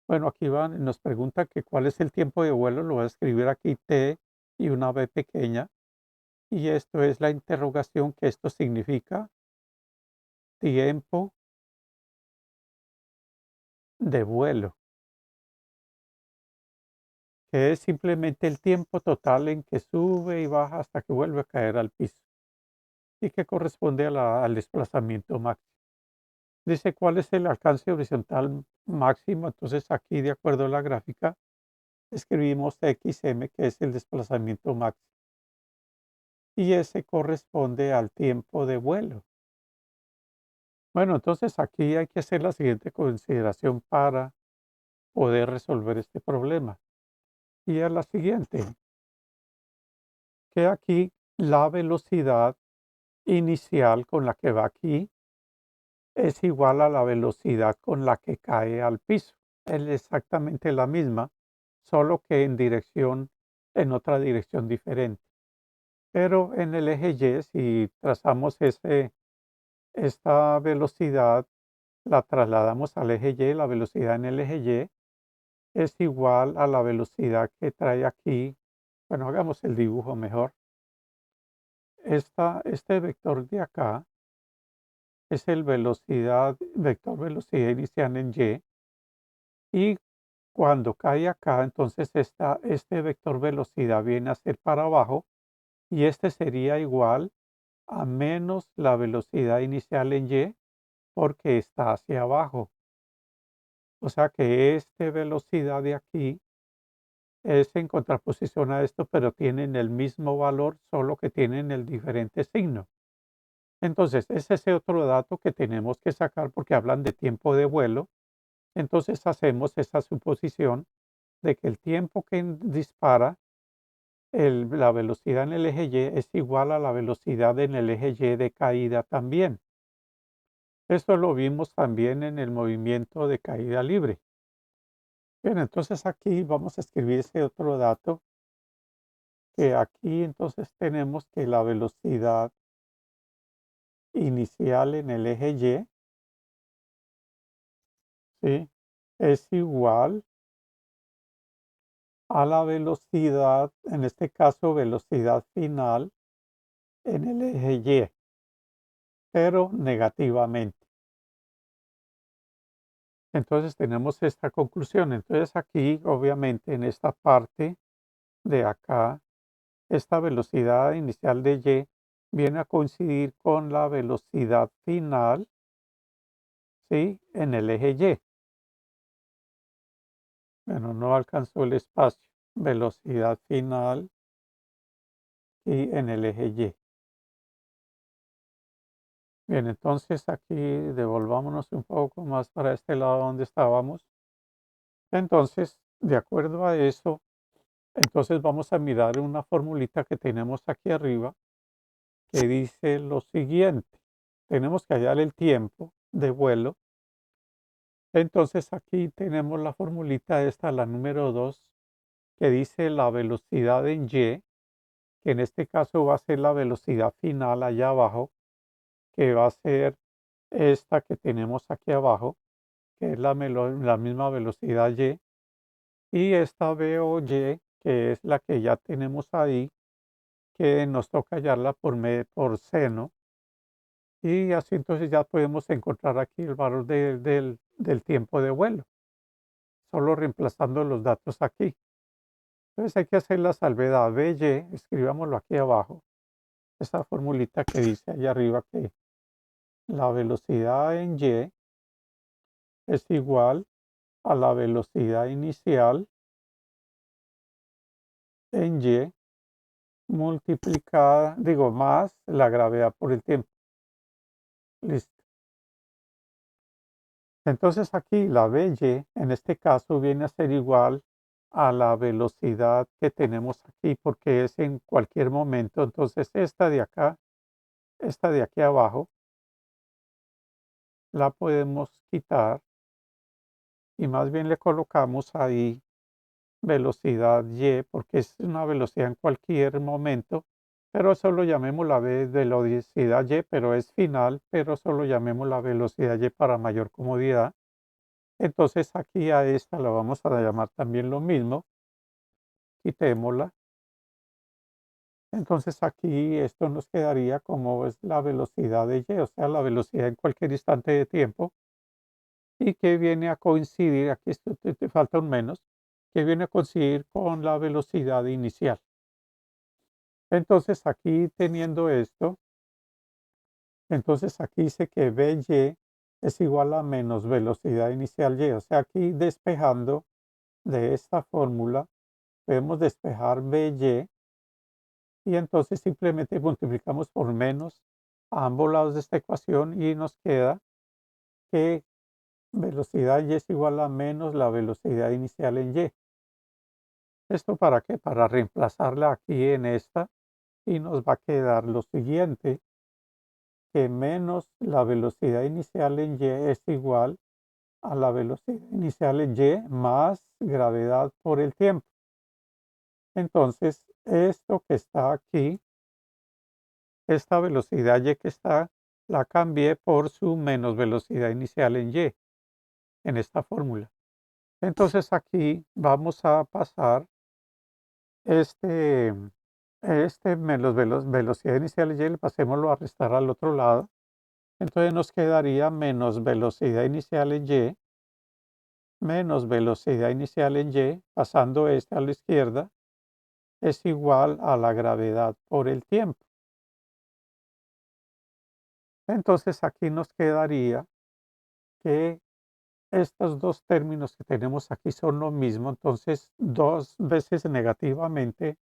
Bueno, aquí van, nos pregunta que cuál es el tiempo de vuelo, lo voy a escribir aquí T y una B pequeña, y esto es la interrogación, que esto significa tiempo de vuelo, que es simplemente el tiempo total en que sube y baja hasta que vuelve a caer al piso y que corresponde a al desplazamiento máximo. Dice cuál es el alcance horizontal máximo, entonces aquí de acuerdo a la gráfica escribimos XM, que es el desplazamiento máximo, y ese corresponde al tiempo de vuelo. Bueno, entonces aquí hay que hacer la siguiente consideración para poder resolver este problema. Y es la siguiente, que aquí la velocidad inicial con la que va aquí es igual a la velocidad con la que cae al piso. Es exactamente la misma, solo que en otra dirección diferente. Pero en el eje Y, si trazamos esta velocidad, la trasladamos al eje Y, la velocidad en el eje Y es igual a la velocidad que trae aquí. Bueno, hagamos el dibujo mejor. Este vector de acá es el vector velocidad inicial en y cuando cae acá, entonces este vector velocidad viene a ser para abajo y este sería igual a menos la velocidad inicial en Y porque está hacia abajo. O sea que esta velocidad de aquí es en contraposición a esto, pero tienen el mismo valor, solo que tienen el diferente signo. Entonces, es ese otro dato que tenemos que sacar porque hablan de tiempo de vuelo. Entonces, hacemos esa suposición de que el tiempo que dispara la velocidad en el eje Y es igual a la velocidad en el eje Y de caída también. Esto lo vimos también en el movimiento de caída libre. Bien, entonces aquí vamos a escribir ese otro dato, que aquí entonces tenemos que la velocidad inicial en el eje Y, ¿sí?, es igual a la velocidad, en este caso velocidad final en el eje Y, pero negativamente. Entonces tenemos esta conclusión. Entonces aquí, obviamente, en esta parte de acá, esta velocidad inicial de Y viene a coincidir con la velocidad final, ¿sí?, en el eje Y. Bueno, no alcanzó el espacio. Velocidad final y en el eje Y. Bien, entonces aquí devolvámonos un poco más para este lado donde estábamos. Entonces, de acuerdo a eso, entonces vamos a mirar una formulita que tenemos aquí arriba que dice lo siguiente. Tenemos que hallar el tiempo de vuelo. Entonces aquí tenemos la formulita esta, la número 2, que dice la velocidad en Y, que en este caso va a ser la velocidad final allá abajo, que va a ser esta que tenemos aquí abajo, que es la misma velocidad y esta B o Y, que es la que ya tenemos ahí, que nos toca hallarla por seno, y así entonces ya podemos encontrar aquí el valor del tiempo de vuelo, solo reemplazando los datos aquí. Entonces hay que hacer la salvedad BY, escribámoslo aquí abajo, esta formulita que dice allá arriba que la velocidad en Y es igual a la velocidad inicial en Y multiplicada, digo, más la gravedad por el tiempo. Listo. Entonces aquí la BY en este caso viene a ser igual a la velocidad que tenemos aquí porque es en cualquier momento. Entonces esta de acá esta de aquí abajo, la podemos quitar y más bien le colocamos ahí velocidad y, porque es una velocidad en cualquier momento, pero solo llamémosla velocidad y, pero es final, pero solo llamemos la velocidad y para mayor comodidad. Entonces aquí a esta la vamos a llamar también lo mismo, quitémosla. Entonces aquí esto nos quedaría como es la velocidad de y, o sea, la velocidad en cualquier instante de tiempo y que viene a coincidir, aquí esto te falta un menos, que viene a coincidir con la velocidad inicial. Entonces aquí teniendo esto, entonces aquí dice que Vy es igual a menos velocidad inicial y, o sea, aquí despejando de esta fórmula, podemos despejar Vy y entonces simplemente multiplicamos por menos a ambos lados de esta ecuación y nos queda que velocidad y es igual a menos la velocidad inicial en y. ¿Esto para qué? Para reemplazarla aquí en esta y nos va a quedar lo siguiente, que menos la velocidad inicial en y es igual a la velocidad inicial en y más gravedad por el tiempo. Entonces, esto que está aquí, esta velocidad y que está, la cambié por su menos velocidad inicial en y, en esta fórmula. Entonces aquí vamos a pasar este, menos velocidad inicial en y, pasémoslo a restar al otro lado. Entonces nos quedaría menos velocidad inicial en y, menos velocidad inicial en y, pasando este a la izquierda, es igual a la gravedad por el tiempo. Entonces aquí nos quedaría que estos dos términos que tenemos aquí son lo mismo, entonces dos veces negativamente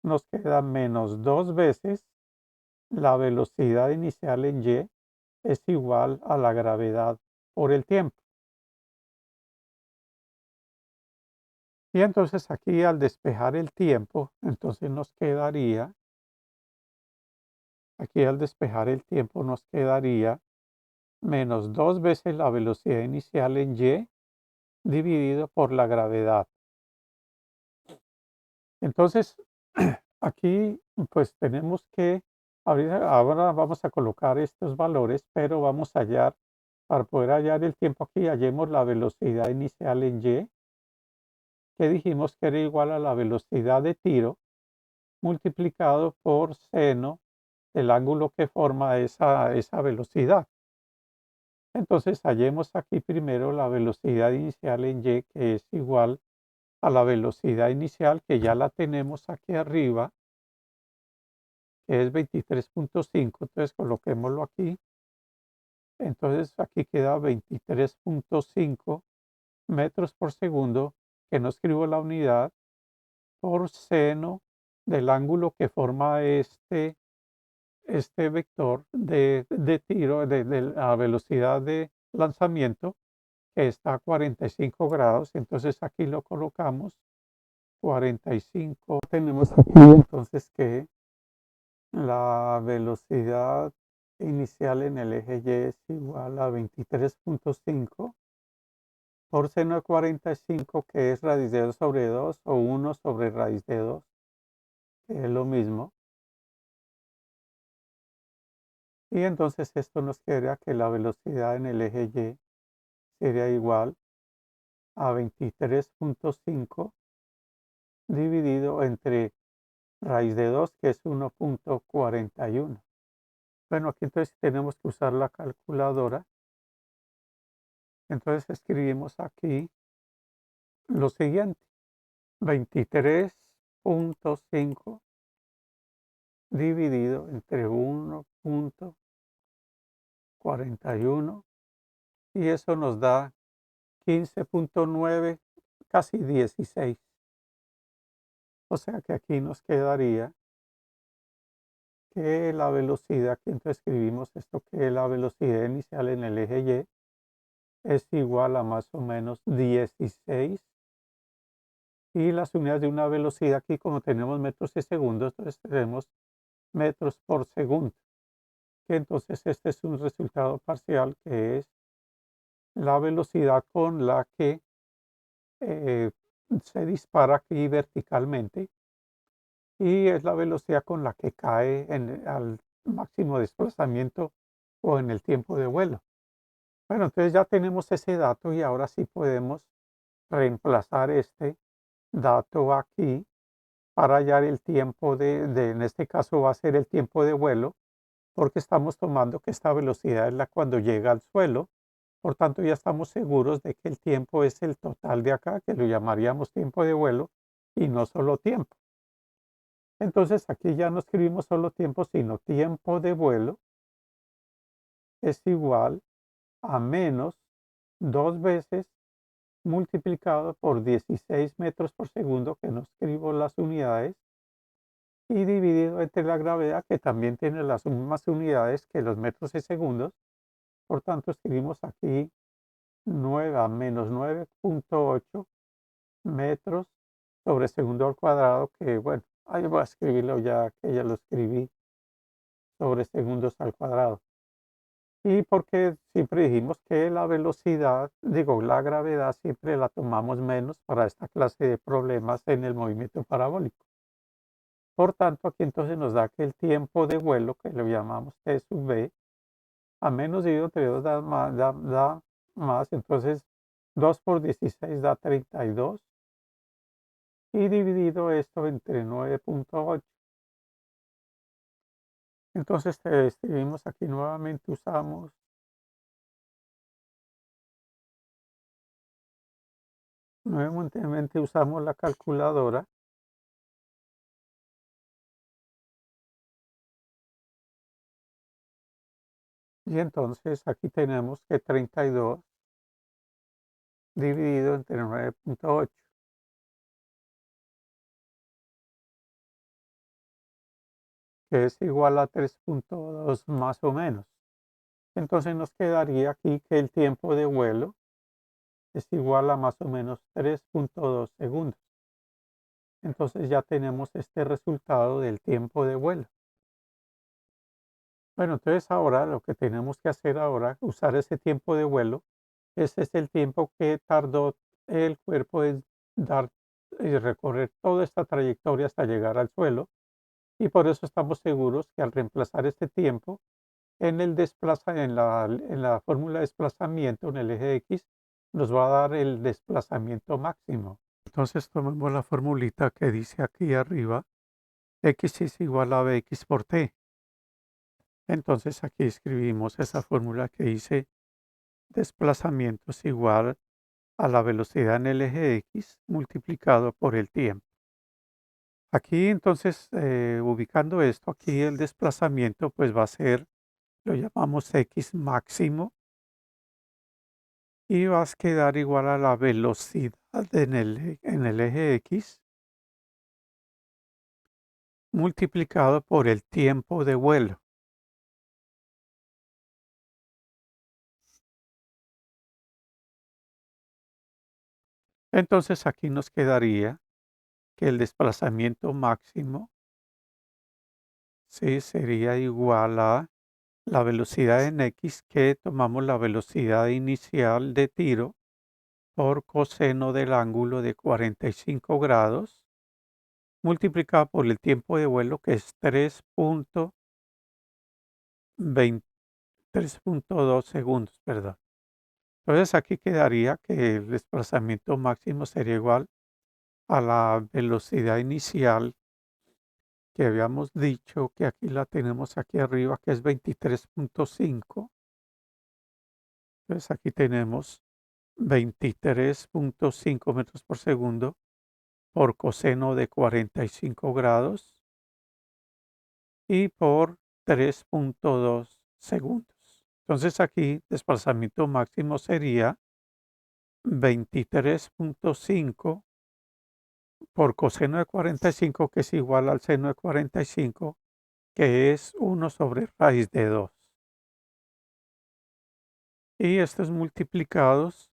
nos queda menos dos veces la velocidad inicial en y es igual a la gravedad por el tiempo. Y entonces aquí al despejar el tiempo, entonces nos quedaría, aquí al despejar el tiempo nos quedaría menos dos veces la velocidad inicial en y dividido por la gravedad. Entonces, aquí pues tenemos que, ahora vamos a colocar estos valores, pero vamos a hallar, para poder hallar el tiempo aquí, hallemos la velocidad inicial en y, que dijimos que era igual a la velocidad de tiro multiplicado por seno del ángulo que forma esa velocidad. Entonces hallemos aquí primero la velocidad inicial en y, que es igual a la velocidad inicial, que ya la tenemos aquí arriba, que es 23.5, entonces coloquémoslo aquí. Entonces aquí queda 23.5 metros por segundo, que no escribo la unidad, por seno del ángulo que forma este vector de tiro, de la velocidad de lanzamiento, que está a 45 grados. Entonces aquí lo colocamos, 45. Tenemos aquí entonces que la velocidad inicial en el eje Y es igual a 23.5 por seno de 45, que es raíz de 2 sobre 2 o 1 sobre raíz de 2, que es lo mismo. Y entonces esto nos queda que la velocidad en el eje Y sería igual a 23.5 dividido entre raíz de 2, que es 1.41. Bueno, aquí entonces tenemos que usar la calculadora. Entonces escribimos aquí lo siguiente: 23.5 dividido entre 1.41 y eso nos da 15.9, casi 16. O sea que aquí nos quedaría que la velocidad, que entonces escribimos esto, que la velocidad inicial en el eje Y es igual a más o menos 16. Y las unidades de una velocidad aquí, como tenemos metros y segundos, entonces tenemos metros por segundo. que entonces este es un resultado parcial que es la velocidad con la que eh, se dispara aquí verticalmente y es la velocidad con la que cae al máximo desplazamiento o en el tiempo de vuelo. Bueno, entonces ya tenemos ese dato y ahora sí podemos reemplazar este dato aquí para hallar el tiempo en este caso va a ser el tiempo de vuelo, porque estamos tomando que esta velocidad es la cuando llega al suelo. Por tanto, ya estamos seguros de que el tiempo es el total de acá, que lo llamaríamos tiempo de vuelo y no solo tiempo. Entonces, aquí ya no escribimos solo tiempo, sino tiempo de vuelo es igual a menos 2 veces multiplicado por 16 metros por segundo, que no escribo las unidades, y dividido entre la gravedad, que también tiene las mismas unidades que los metros y segundos. Por tanto, escribimos aquí 9 a menos 9,8 metros sobre segundo al cuadrado, que bueno, ahí voy a escribirlo ya que ya lo escribí sobre segundos al cuadrado. Y porque siempre dijimos que la velocidad, digo, la gravedad siempre la tomamos menos para esta clase de problemas en el movimiento parabólico. Por tanto, aquí entonces nos da que el tiempo de vuelo, que lo llamamos T sub v, a menos dividido entre 2 da más, entonces 2 por 16 da 32 y dividido esto entre 9,8. Entonces escribimos aquí nuevamente, nuevamente usamos la calculadora y entonces aquí tenemos que 32 dividido entre 9,8, que es igual a 3,2 más o menos. Entonces nos quedaría aquí que el tiempo de vuelo es igual a más o menos 3,2 segundos. Entonces ya tenemos este resultado del tiempo de vuelo. Bueno, entonces ahora lo que tenemos que hacer ahora, usar ese tiempo de vuelo, ese es el tiempo que tardó el cuerpo en dar y recorrer toda esta trayectoria hasta llegar al suelo. Y por eso estamos seguros que al reemplazar este tiempo en la fórmula de desplazamiento, en el eje X, nos va a dar el desplazamiento máximo. Entonces tomamos la formulita que dice aquí arriba, X es igual a Bx por T. Entonces aquí escribimos esa fórmula que dice desplazamiento es igual a la velocidad en el eje X multiplicado por el tiempo. Aquí entonces, ubicando esto, aquí el desplazamiento pues va a ser, lo llamamos X máximo y va a quedar igual a la velocidad en el eje X multiplicado por el tiempo de vuelo. Entonces aquí nos quedaría que el desplazamiento máximo sí sería igual a la velocidad en X, que tomamos la velocidad inicial de tiro por coseno del ángulo de 45 grados multiplicado por el tiempo de vuelo, que es 3,2 segundos, perdón. Entonces aquí quedaría que el desplazamiento máximo sería igual a la velocidad inicial que habíamos dicho, que aquí la tenemos aquí arriba, que es 23,5. Entonces aquí tenemos 23,5 metros por segundo por coseno de 45 grados y por 3,2 segundos. Entonces aquí desplazamiento máximo sería 23,5 por coseno de 45, que es igual al seno de 45, que es 1 sobre raíz de 2. Y estos multiplicados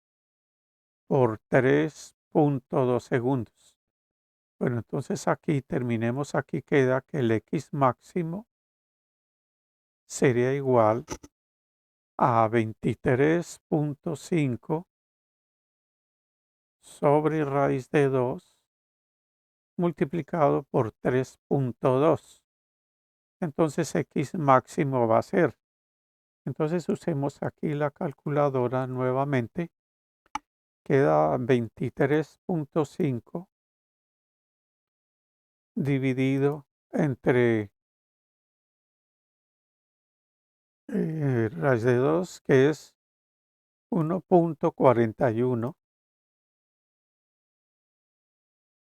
por 3,2 segundos. Bueno, entonces aquí terminemos, aquí queda que el X máximo sería igual a 23.5 sobre raíz de 2 multiplicado por 3.2. Entonces x máximo va a ser. Entonces usemos aquí la calculadora nuevamente. Queda 23.5 dividido entre raíz de 2, que es 1.41,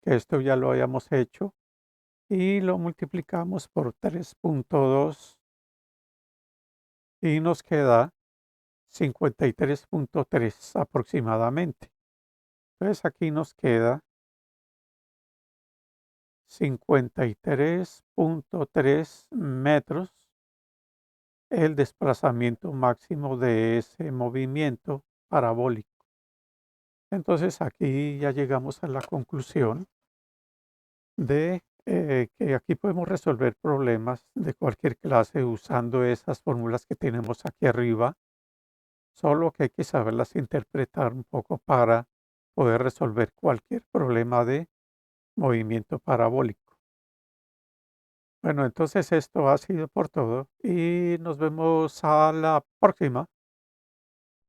que esto ya lo habíamos hecho, y lo multiplicamos por 3.2 y nos queda 53.3 aproximadamente. Entonces aquí nos queda 53.3 metros el desplazamiento máximo de ese movimiento parabólico. Entonces aquí ya llegamos a la conclusión de que aquí podemos resolver problemas de cualquier clase usando esas fórmulas que tenemos aquí arriba, solo que hay que saberlas interpretar un poco para poder resolver cualquier problema de movimiento parabólico. Bueno, entonces esto ha sido por todo y nos vemos a la próxima.